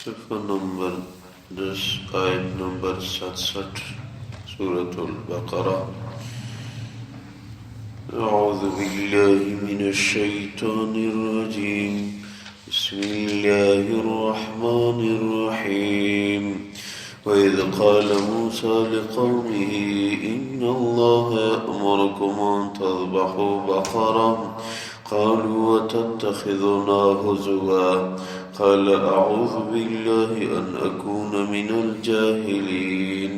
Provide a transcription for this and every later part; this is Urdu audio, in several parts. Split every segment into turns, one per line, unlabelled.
صفحہ نمبر 10 آیت نمبر 67 سورة البقرہ۔ اعوذ باللہ من الشیطان الرجیم، بسم اللہ الرحمن الرحیم۔ وَإِذْ قَالَ مُوسَى لِقَوْمِهِ إِنَّ اللَّهَ يَأْمُرُكُمْ أَن تَذْبَحُوا بَقَرَةً قَالُوا وَتَتَّخِذُنَا هُزُوًا قَالَ أَعُوذُ بِاللَّهِ أَنْ أَكُونَ مِنَ الْجَاهِلِينَ۔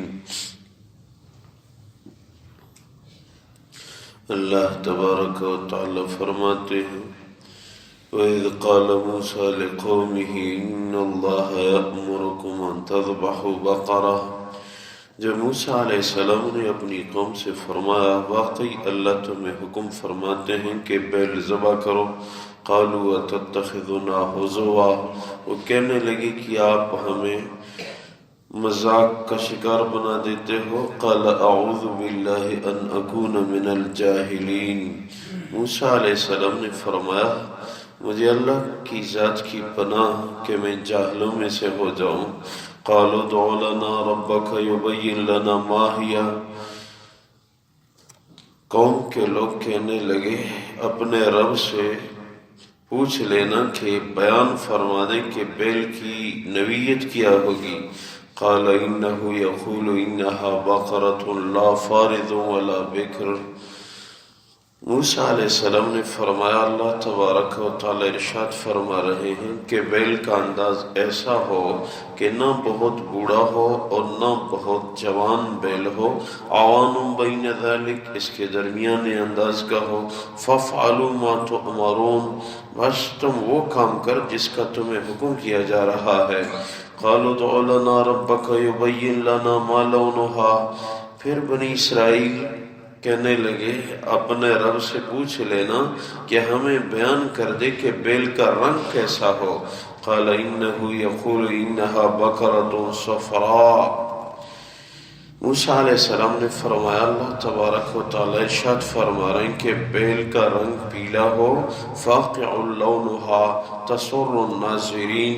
اللہ تبارک و تعالی فرماتے ہیں، وَإِذْ قَالَ مُوسَى لِقَوْمِهِ إِنَّ اللَّهَ يَأْمُرُكُمْ أَن تَذْبَحُوا بَقَرَةً۔ جب موسیٰ علیہ السلام نے اپنی قوم سے فرمایا، واقعی اللہ تمہیں حکم فرماتے ہیں کہ بیل ذبح کرو۔ قالوا وَتَتَّخِذُنَا هُزُوًا، وہ کہنے لگے کہ آپ ہمیں مذاق کا شکار بنا دیتے ہو۔ قال اعوذ باللہ ان اکون من الجاہلین، موسیٰ علیہ السلام نے فرمایا مجھے اللہ کی ذات کی پناہ کہ میں جاہلوں میں سے ہو جاؤں۔ قالوا ادع لنا ربک یبین لنا ما ہی، قوم کے لوگ کہنے لگے اپنے رب سے پوچھ لینا کہ بیان فرما دیں کہ بیل کی نوعیت کیا ہوگی۔ قال انہ یقول انہا بقرۃ لا فارض ولا بکر، موسیٰ علیہ السلام نے فرمایا اللہ تبارک و تعالی ارشاد فرما رہے ہیں کہ بیل کا انداز ایسا ہو کہ نہ بہت بوڑھا ہو اور نہ بہت جوان بیل ہو، عوان بین ذالک، اس کے درمیانے انداز کا ہو۔ فافعلوا ما تؤمرون، بس تم وہ کام کر جس کا تمہیں حکم کیا جا رہا ہے۔ قالوا ادع لنا ربک یبین لنا ما لونہا، پھر بنی اسرائیل کہنے لگے اپنے رب سے پوچھ لینا کہ ہمیں بیان کر دے کہ بیل کا رنگ کیسا ہو۔ قال انہ یقول انہا بقرۃ صفراء، موسیٰ علیہ السلام نے فرمایا اللہ تبارک و تعالی ارشاد فرما رہے ہیں کہ بیل کا رنگ پیلا ہو، فاقع لونہا تسر الناظرین،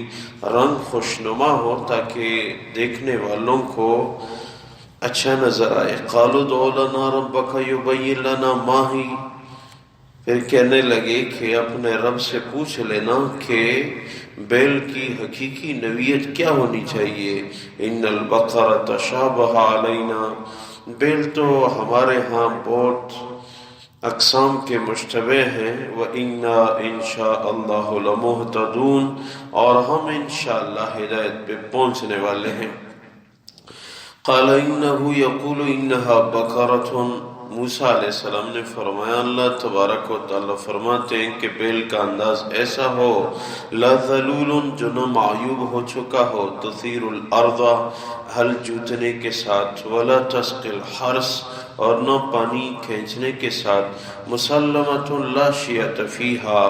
رنگ خوشنما ہو تاکہ دیکھنے والوں کو اچھا نظر آئے۔ قالوا ادع لنا ربک یبین لنا ما ہی، پھر کہنے لگے کہ اپنے رب سے پوچھ لینا کہ بیل کی حقیقی نوعیت کیا ہونی چاہیے۔ ان البقرۃ تشابہ علینا، بیل تو ہمارے ہاں بہت اقسام کے مشتبہ ہیں۔ وَإِنَّا إِن شَاءَ اللَّهُ لَمُهْتَدُونَ، اور ہم انشاءاللہ ہدایت پہ پہنچنے والے ہیں۔ قال انہ یقول انہا بقرۃ، موسیٰ علیہ السلام نے فرمایا اللہ تبارک و تعالی فرماتے ہیں کہ بیل کا انداز ایسا ہو لا ذلول، جو نہ معیوب ہو چکا ہو، تثیر الارض، ہل جوتنے کے ساتھ، ولا تسقی الحرث، اور نہ پانی کھینچنے کے ساتھ، مسلمۃ لا شیۃ فیہا،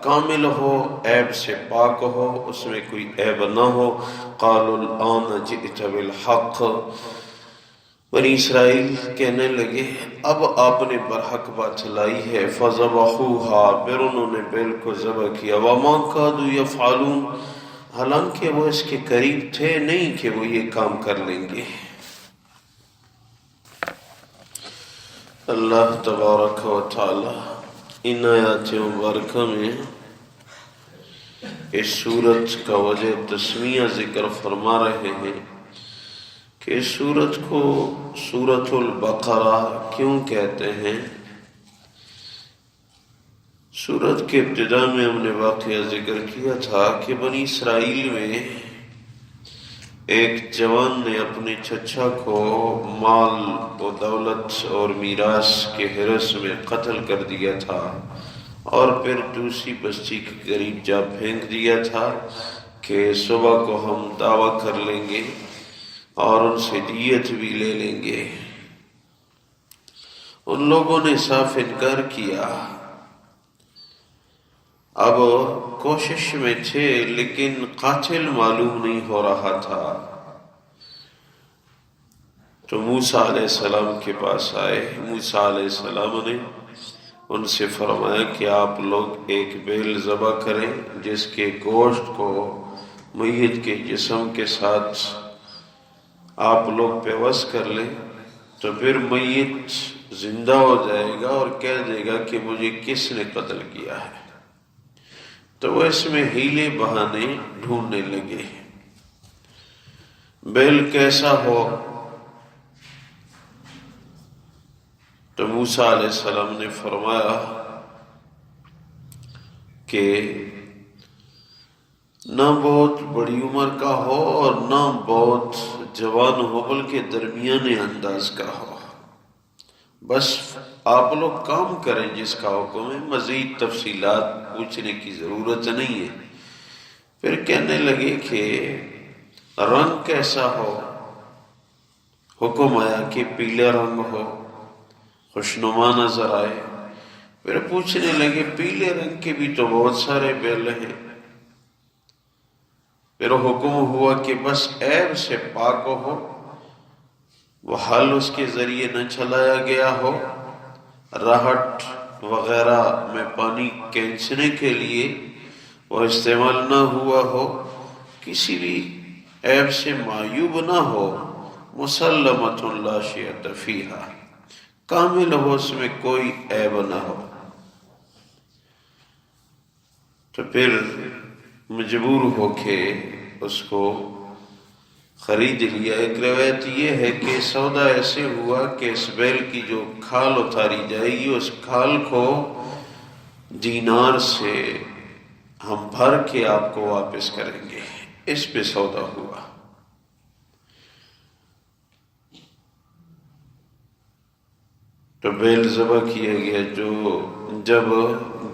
کامل ہو، عیب سے پاک ہو، اس میں کوئی عیب نہ ہو۔ قالوا الآن جئت بالحق، بنی اسرائیل کہنے لگے اب آپ نے برحق بات لائی ہے۔ فذبحوها، پھر انہوں نے بیل کو ذبح کیا۔ وما كادوا يفعلون، حالانکہ وہ اس کے قریب تھے نہیں کہ وہ یہ کام کر لیں گے۔ اللہ تبارک و تعالی ان آیات مبارکہ میں اس سورت کا وجہ تسمیہ ذکر فرما رہے ہیں کہ اس سورت کو سورۃ البقرہ کیوں کہتے ہیں۔ سورت کے ابتدا میں ہم نے واقعہ ذکر کیا تھا کہ بنی اسرائیل میں ایک جوان نے اپنے چچا کو مال و دولت اور میراث کے حرص میں قتل کر دیا تھا، اور پھر دوسری بستی کے قریب جا پھینک دیا تھا کہ صبح کو ہم دعویٰ کر لیں گے اور ان سے دیت بھی لے لیں گے۔ ان لوگوں نے صاف انکار کیا۔ اب کوشش میں تھے لیکن قاتل معلوم نہیں ہو رہا تھا، تو موسیٰ علیہ السلام کے پاس آئے۔ موسیٰ علیہ السلام نے ان سے فرمایا کہ آپ لوگ ایک بیل ذبح کریں جس کے گوشت کو میت کے جسم کے ساتھ آپ لوگ پیوست کر لیں تو پھر میت زندہ ہو جائے گا اور کہہ دے گا کہ مجھے کس نے قتل کیا ہے. تو وہ اس میں ہیلے بہانے ڈھونڈنے لگے. بیل کیسا ہو؟ تو موسیٰ علیہ السلام نے فرمایا کہ نہ بہت بڑی عمر کا ہو اور نہ بہت جوان ہو، بلکہ درمیانے انداز کا ہو. بس آپ لوگ کام کریں جس کا حکم ہے، مزید تفصیلات پوچھنے کی ضرورت نہیں ہے. پھر کہنے لگے کہ رنگ کیسا ہو؟ حکم آیا کہ پیلے رنگ ہو، خوشنما نظر آئے. پھر پوچھنے لگے پیلے رنگ کے بھی تو بہت سارے بیل ہیں. پھر حکم ہوا کہ بس عیب سے پاک ہو، وہ حل اس کے ذریعے نہ چلایا گیا ہو، راہٹ وغیرہ میں پانی کھینچنے کے لیے وہ استعمال نہ ہوا ہو، کسی بھی عیب سے معیوب نہ ہو. مسلمۃ لا شیۃ فیہا، کامل ہو، اس میں کوئی عیب نہ ہو. تو پھر مجبور ہو کے اس کو خرید لیا. ایک روایت یہ ہے کہ سودا ایسے ہوا کہ اس بیل کی جو کھال اتاری جائے گی، اس کھال کو دینار سے ہم بھر کے آپ کو واپس کریں گے. اس پہ سودا ہوا. تو بیل ذبح کیا گیا. جب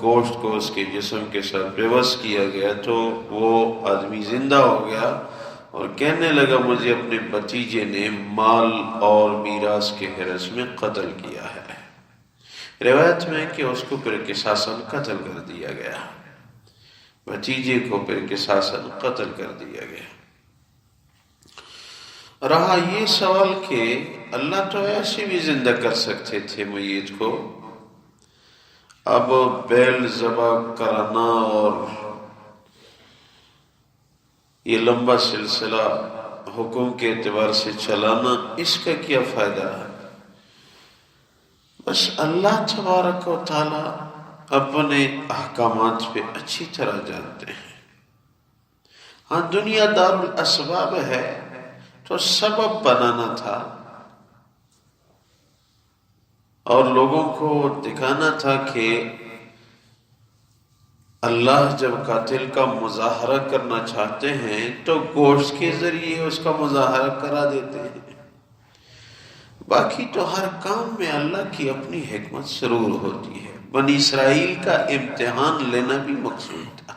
گوشت کو اس کے جسم کے ساتھ پیوست کیا گیا تو وہ آدمی زندہ ہو گیا اور کہنے لگا مجھے اپنے بھتیجے نے مال اور میراث کے حرص میں قتل کیا ہے. روایت میں کہ اس کو پھر قصاصاً قتل کر دیا گیا، بھتیجے کو پھر قصاصاً قتل کر دیا گیا. رہا یہ سوال کہ اللہ تو ایسے بھی زندہ کر سکتے تھے میت کو، اب بیل ذبح کرنا اور یہ لمبا سلسلہ حکم کے اعتبار سے چلانا، اس کا کیا فائدہ ہے؟ بس اللہ تبارک و تعالی اپنے احکامات پہ اچھی طرح جانتے ہیں. ہاں دنیا دار الاسباب ہے تو سبب بنانا تھا اور لوگوں کو دکھانا تھا کہ اللہ جب قاتل کا مظاہرہ کرنا چاہتے ہیں تو گوشت کے ذریعے اس کا مظاہرہ کرا دیتے ہیں. باقی تو ہر کام میں اللہ کی اپنی حکمت ضرور ہوتی ہے. بنی اسرائیل کا امتحان لینا بھی مقصود تھا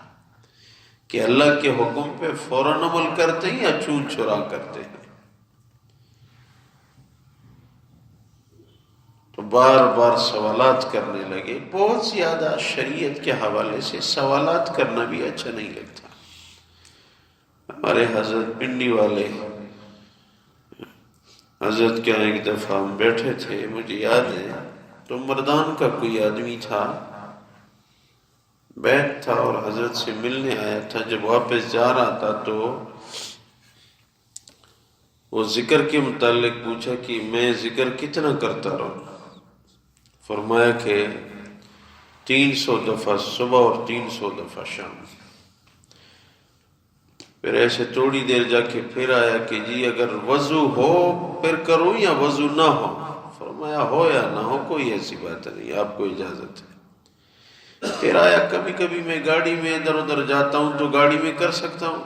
کہ اللہ کے حکم پہ فوراً عمل کرتے ہیں یا چون چرا کرتے ہیں. تو بار بار سوالات کرنے لگے. بہت زیادہ شریعت کے حوالے سے سوالات کرنا بھی اچھا نہیں لگتا. ہمارے حضرت پنڈی والے حضرت کیا ایک دفعہ ہم بیٹھے تھے، مجھے یاد ہے، تو مردان کا کوئی آدمی تھا، بیٹھ تھا اور حضرت سے ملنے آیا تھا. جب واپس جا رہا تھا تو وہ ذکر کے متعلق پوچھا کہ میں ذکر کتنا کرتا رہوں. فرمایا کہ 300 دفعہ صبح اور 300 دفعہ شام. پھر ایسے تھوڑی دیر جا کے پھر آیا کہ جی اگر وضو ہو پھر کرو یا وضو نہ ہو. فرمایا ہو یا نہ ہو کوئی ایسی بات نہیں، آپ کو اجازت ہے. پھر آیا کبھی کبھی میں گاڑی میں ادھر ادھر جاتا ہوں تو گاڑی میں کر سکتا ہوں.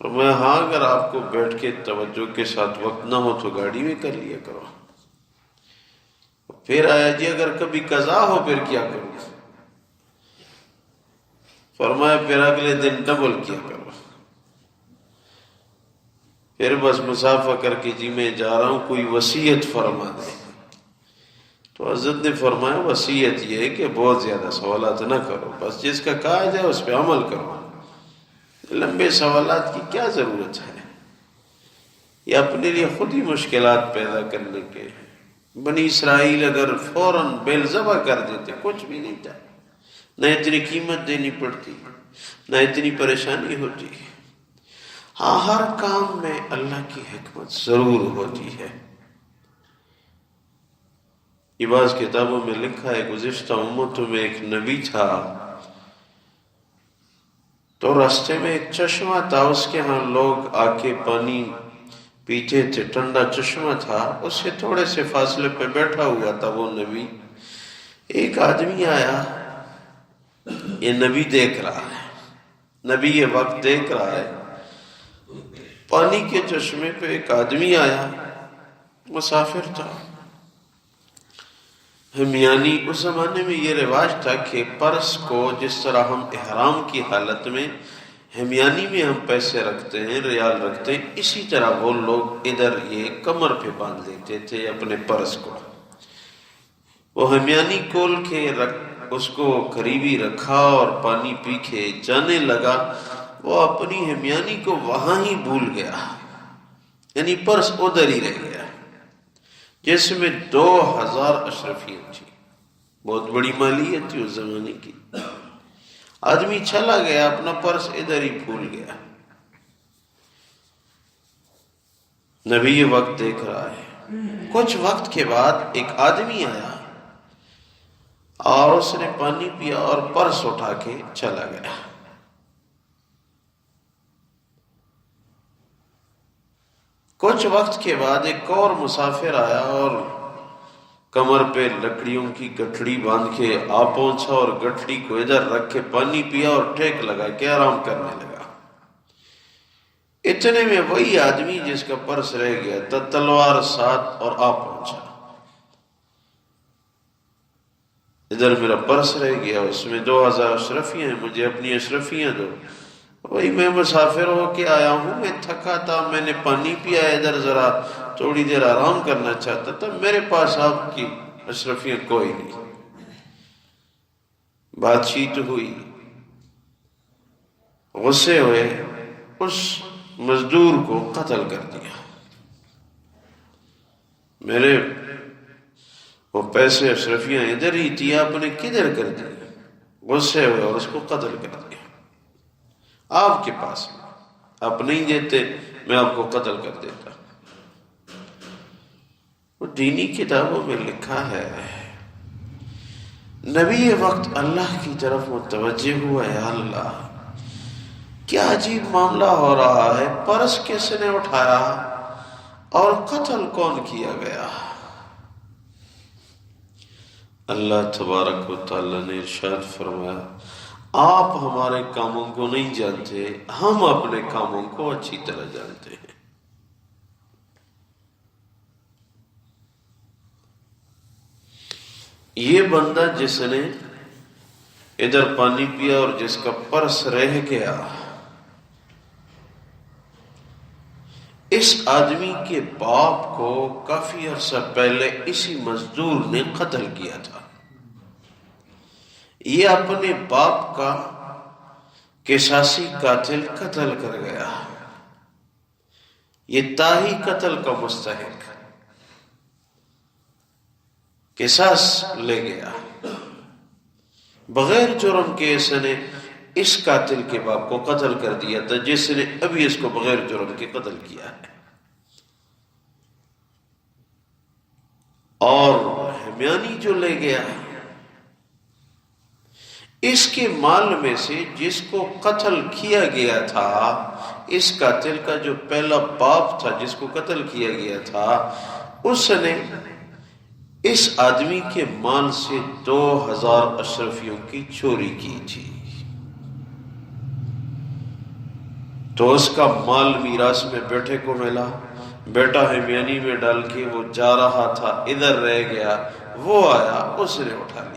فرمایا ہاں اگر آپ کو بیٹھ کے توجہ کے ساتھ وقت نہ ہو تو گاڑی میں کر لیا کرو. پھر آیا جی اگر کبھی قضا ہو پھر کیا کروں. فرمایا پھر اگلے دن ڈبل کیا کرو. پھر بس مسافہ کر کے جی میں جا رہا ہوں کوئی وصیت فرما دے. تو حضرت نے فرمایا وصیت یہ ہے کہ بہت زیادہ سوالات نہ کرو، بس جس کا کہا جائے اس پہ عمل کرو. لمبے سوالات کی کیا ضرورت ہے؟ یہ اپنے لیے خود ہی مشکلات پیدا کرنے کے. بنی اسرائیل اگر فوراً بیل ذبح کر دیتے کچھ بھی نہیں تھا، نہ اتنی قیمت دینی پڑتی. نہ اتنی پریشانی ہوتی. ہاں، ہر کام میں اللہ کی حکمت ضرور ہوتی ہے. یہ بعض کتابوں میں لکھا ہے گزشتہ امتوں میں ایک نبی تھا تو راستے میں ایک چشمہ تھا، اس کے ہاں لوگ آ کے پانی پیتے تھے، ٹھنڈا چشمہ تھا، اس سے تھوڑے سے فاصلے پہ بیٹھا ہوا تھا وہ نبی. ایک آدمی آیا، یہ نبی دیکھ رہا ہے، نبی یہ وقت دیکھ رہا ہے. پانی کے چشمے پہ ایک آدمی آیا، مسافر تھا. ہمیانی اس زمانے میں یہ رواج تھا کہ پرس کو جس طرح ہم احرام کی حالت میں ہمیانی میں ہم پیسے رکھتے ہیں، ریال رکھتے ہیں، اسی طرح وہ لوگ ادھر یہ کمر پہ باندھ لیتے تھے اپنے پرس کو. وہ ہمیانی کھول کے اس کو قریبی رکھا اور پانی پی کے جانے لگا. وہ اپنی ہمیانی کو وہاں ہی بھول گیا، یعنی پرس ادھر ہی رہ گیا، جس میں 2000 اشرفیاں تھی. بہت بڑی مالیت تھی اس زمانے کی. آدمی چلا گیا، اپنا پرس ادھر ہی بھول گیا. نبی یہ وقت دیکھ رہا ہے. کچھ وقت کے بعد ایک آدمی آیا اور اس نے پانی پیا اور پرس اٹھا کے چلا گیا. کچھ وقت کے بعد ایک اور مسافر آیا اور کمر پہ لکڑیوں کی گٹھڑی باندھ کے آ پہنچا اور گٹھڑی کو ادھر رکھ کے پانی پیا اور ٹیک لگا کے آرام کرنے لگا. اتنے میں وہی آدمی جس کا پرس رہ گیا تھا تلوار ساتھ اور آ پہنچا. ادھر میرا پرس رہ گیا، اس میں 2000 اشرفیاں ہیں، مجھے اپنی اشرفیاں دو. وہی میں مسافر ہو کے آیا ہوں، میں تھکا تھا، میں نے پانی پیا، ادھر ذرا تھوڑی دیر آرام کرنا چاہتا تھا، میرے پاس آپ کی اشرفیاں کوئی نہیں. بات چیت ہوئی، غصے ہوئے، اس مزدور کو قتل کر دیا. میرے وہ پیسے اشرفیاں ادھر ہی تھی، آپ نے کدھر کر دی؟ غصے ہوئے اور اس کو قتل کر دیا. آپ کے پاس آپ نہیں دیتے، میں آپ کو قتل کر دیتا. وہ دینی کتابوں میں لکھا ہے نبی وقت اللہ کی طرف متوجہ ہوا ہے. اللہ کیا عجیب معاملہ ہو رہا ہے، پرس کس نے اٹھایا اور قتل کون کیا گیا؟ اللہ تبارک و تعالی نے ارشاد فرمایا آپ ہمارے کاموں کو نہیں جانتے، ہم اپنے کاموں کو اچھی طرح جانتے ہیں. یہ بندہ جس نے ادھر پانی پیا اور جس کا پرس رہ گیا، اس آدمی کے باپ کو کافی عرصہ پہلے اسی مزدور نے قتل کیا تھا. یہ اپنے باپ کا قصاصی قاتل قتل کر گیا، یہ تاہی قتل کا مستحق قصاص لے گیا. بغیر جرم کے اس نے اس قاتل کے باپ کو قتل کر دیا تھا جس نے ابھی اس کو بغیر جرم کے قتل کیا ہے. اور ہمیانی جو لے گیا اس کے مال میں سے جس کو قتل کیا گیا تھا، اس قاتل کا جو پہلا باپ تھا جس کو قتل کیا گیا تھا، اس نے اس آدمی کے مال سے 2000 اشرفیوں کی چوری کی تھی. تو اس کا مال میراث میں بیٹے کو ملا، بیٹا ہمیانی میں ڈال کے وہ جا رہا تھا، ادھر رہ گیا، وہ آیا، اس نے اٹھا لیا،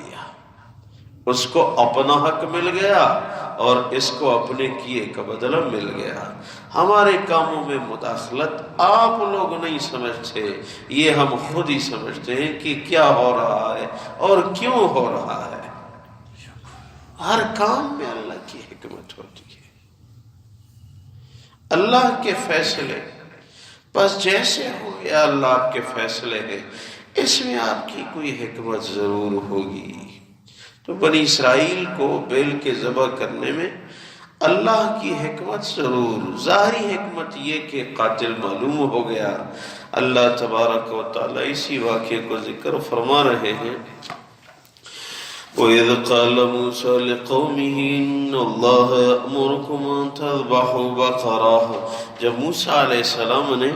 اس کو اپنا حق مل گیا اور اس کو اپنے کیے کا بدلہ مل گیا. ہمارے کاموں میں مداخلت آپ لوگ نہیں سمجھتے، یہ ہم خود ہی سمجھتے ہیں کہ کیا ہو رہا ہے اور کیوں ہو رہا ہے. ہر کام میں اللہ کی حکمت ہوتی ہے، اللہ کے فیصلے بس جیسے ہو یا اللہ آپ کے فیصلے ہیں، اس میں آپ کی کوئی حکمت ضرور ہوگی. تو بنی اسرائیل کو بیل کے ذبح کرنے میں اللہ کی حکمت ضرور، ظاہری حکمت یہ کہ قاتل معلوم ہو گیا۔ اللہ تبارک و تعالی اسی واقعے کو ذکر فرما رہے ہیں، وَإِذْ قَالَ مُوسَىٰ لِقَوْمِهِ إِنَّ اللَّهَ يَأْمُرُكُمْ أَن تَذْبَحُوا بَقَرَةً، جب موسیٰ علیہ السلام نے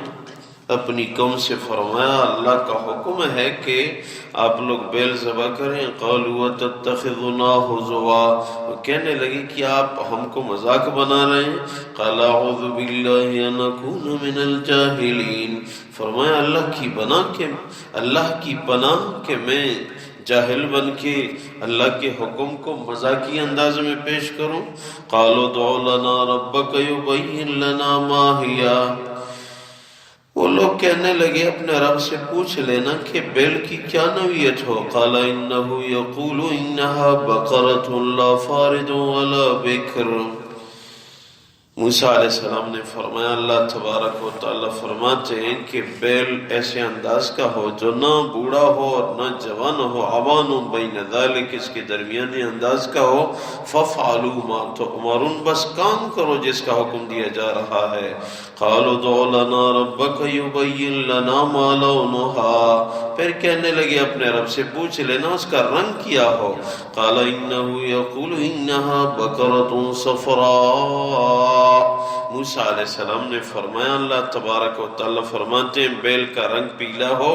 اپنی قوم سے فرمایا اللہ کا حکم ہے کہ آپ لوگ بیل ذبح کریں، قالوا وَتَتَّخِذُنَا هُزُوًا، وہ کہنے لگے کہ آپ ہم کو مذاق بنا رہے ہیں۔ قال اعوذ باللہ ان اکون من الجاہلین، فرمایا اللہ کی پناہ کہ میں جاہل بن کے اللہ کے حکم کو مذاقی انداز میں پیش کروں۔ قالوا ادع لنا ربک یبین لنا ما ہی، وہ لوگ کہنے لگے اپنے رب سے پوچھ لینا کہ بیل کی کیا نوعیت ہو۔ قال انہ یقول انہا بقرۃ لا فارض ولا بکر، موسیٰ علیہ السلام نے فرمایا اللہ تبارک و تعالیٰ فرماتے ہیں کہ بیل ایسے انداز کا ہو جو نہ بوڑھا ہو اور نہ جوان ہو، عوان بین ذالک، اس کے درمیانی انداز کا ہو۔ فَفْعَلُوا مَا تُؤْمَرُونَ، بس کام کرو جس کا حکم دیا جا رہا ہے۔ قَالُوا ادْعُ لَنَا رَبَّكَ يُبَيِّن لَنَا مَا لَوْنُهَا، پھر کہنے لگے اپنے رب سے پوچھ لینا اس کا رنگ کیا ہو۔ قَالَ إِنَّهُ يَقُولُ إِنَّهَا بَقَرَةٌ صَفْرَاءُ، موسیٰ علیہ السلام نے فرمایا اللہ تبارک و تعالیٰ فرماتے ہیں بیل کا رنگ پیلا ہو،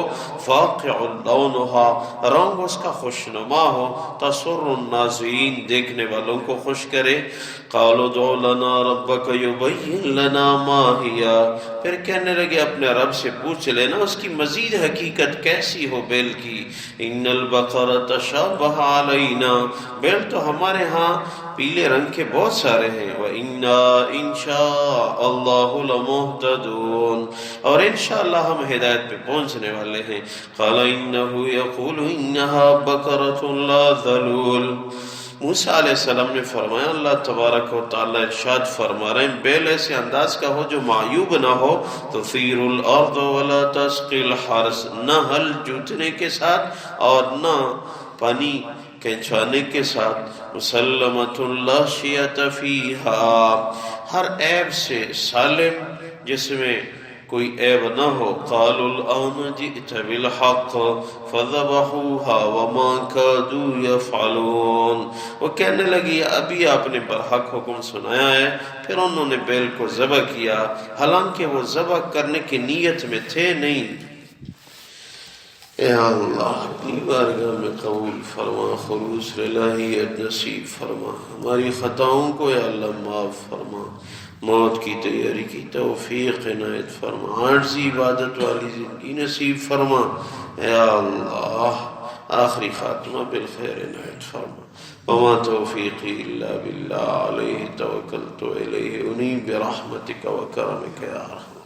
فاقع لونها، رنگ اس کا خوشنما ہو، تسر الناظرین، دیکھنے والوں کو خوش کرے۔ قالوا ادع لنا ربک یبین لنا ما ہی، پھر کہنے لگے اپنے رب سے پوچھ لینا اس کی مزید حقیقت کیسی ہو بیل کی۔ ان البقرۃ تشابہ علینا، بیل تو ہمارے ہاں پیلے رنگ کے بہت سارے ہیں۔ وَإِنَّا إِن شَاءَ اللَّهُ لَمُهْتَدُونَ، اور انشاءاللہ ہم ہدایت پہ پہنچنے والے ہیں۔ قَالَ إِنَّهُ يَقُولُ إِنَّهَا بَقَرَةٌ لَا ذَلُولٌ، موسیٰ علیہ السلام نے فرمایا اللہ تبارک و تعالیٰ ارشاد فرما رہے ہیں بیل ایسے انداز کا ہو جو معیوب نہ ہو، تثیر الارض ولا تسقی الحرث، نہ ہل جوتنے کے ساتھ اور نہ پانی کھینچانے کے ساتھ، مسلمۃ لا شیۃ فیہا، ہر عیب سے سالم جس میں کوئی عیب نہ ہو۔ قالوا الآن جئت بالحق فذبحوها وما كادوا يفعلون، وہ کہنے لگی ابھی آپ نے برحق حکم سنایا ہے، پھر انہوں نے بیل کو ذبح کیا حالانکہ وہ ذبح کرنے کی نیت میں تھے نہیں۔ اے اللہ اپنی بارگاہ میں قبول فرما، خلوص الہیت نصیب فرما، ہماری خطاؤں کو یا اللہ معاف فرما، موت کی تیاری کی توفیق عنایت فرما، عاجزی عبادت والی زندگی نصیب فرما۔ اے اللہ آخری خاتمہ بالخیر عنایت فرما۔ وما توفیقی الا باللہ، علیہ توکلت الیہ انیب برحمتک وکرمک یا رحمت۔